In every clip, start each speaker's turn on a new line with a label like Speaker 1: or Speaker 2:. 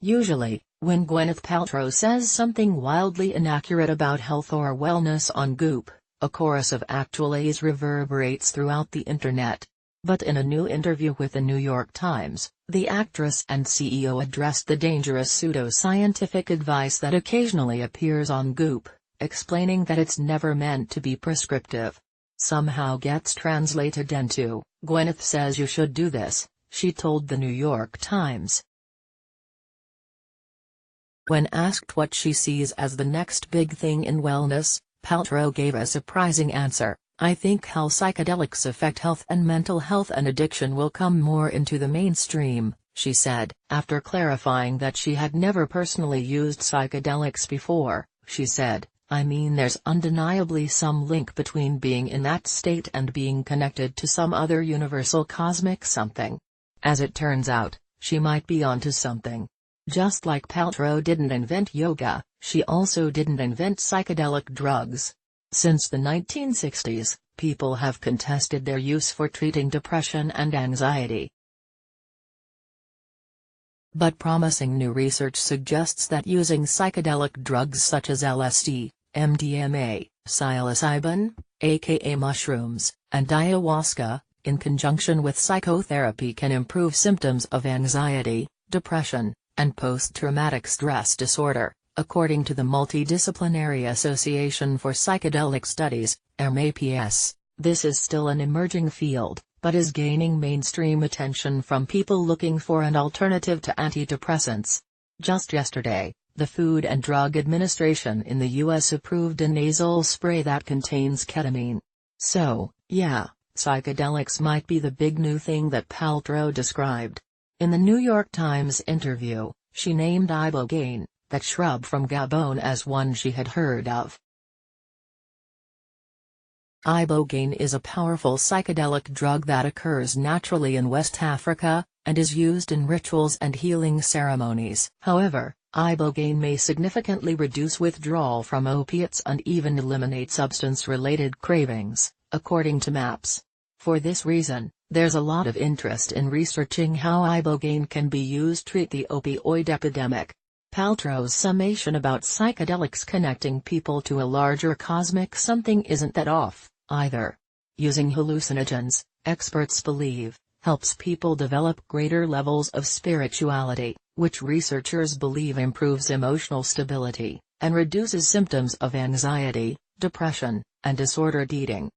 Speaker 1: Usually, when Gwyneth Paltrow says something wildly inaccurate about health or wellness on Goop, a chorus of actuallys reverberates throughout the internet. But in a new interview with the New York Times, the actress and CEO addressed the dangerous pseudo-scientific advice that occasionally appears on Goop, explaining that it's never meant to be prescriptive. Somehow gets translated into, "Gwyneth says you should do this," she told the New York Times. When asked what she sees as the next big thing in wellness, Paltrow gave a surprising answer: "I think how psychedelics affect health and mental health and addiction will come more into the mainstream," she said. After clarifying that she had never personally used psychedelics before, she said, "I mean, there's undeniably some link between being in that state and being connected to some other universal cosmic something. As it turns out, she might be onto something." Just like Paltrow didn't invent yoga, she also didn't invent psychedelic drugs. Since the 1960s, people have contested their use for treating depression and anxiety. But promising new research suggests that using psychedelic drugs such as LSD, MDMA, psilocybin, aka mushrooms, and ayahuasca, in conjunction with psychotherapy can improve symptoms of anxiety, depression, and post-traumatic stress disorder, according to the Multidisciplinary Association for Psychedelic Studies, MAPS. This is still an emerging field, but is gaining mainstream attention from people looking for an alternative to antidepressants. Just yesterday, the Food and Drug Administration in the U.S. approved a nasal spray that contains ketamine. So, yeah, psychedelics might be the big new thing that Paltrow described. In the New York Times interview, she named ibogaine, that shrub from Gabon, as one she had heard of. Ibogaine is a powerful psychedelic drug that occurs naturally in West Africa, and is used in rituals and healing ceremonies. However, ibogaine may significantly reduce withdrawal from opiates and even eliminate substance-related cravings, according to MAPS. For this reason, there's a lot of interest in researching how ibogaine can be used to treat the opioid epidemic. Paltrow's summation about psychedelics connecting people to a larger cosmic something isn't that off, either. Using hallucinogens, experts believe, helps people develop greater levels of spirituality, which researchers believe improves emotional stability, and reduces symptoms of anxiety, depression, and disordered eating.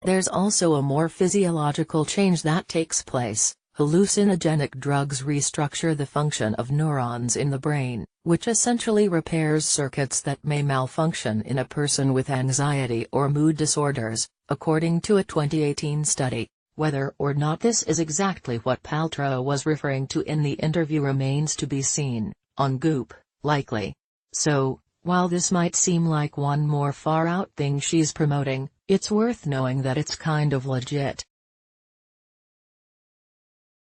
Speaker 1: There's also a more physiological change that takes place. Hallucinogenic drugs restructure the function of neurons in the brain, which essentially repairs circuits that may malfunction in a person with anxiety or mood disorders, according to a 2018 study. Whether or not this is exactly what Paltrow was referring to in the interview remains to be seen. On Goop, likely. So, while this might seem like one more far-out thing she's promoting, it's worth knowing that it's kind of legit.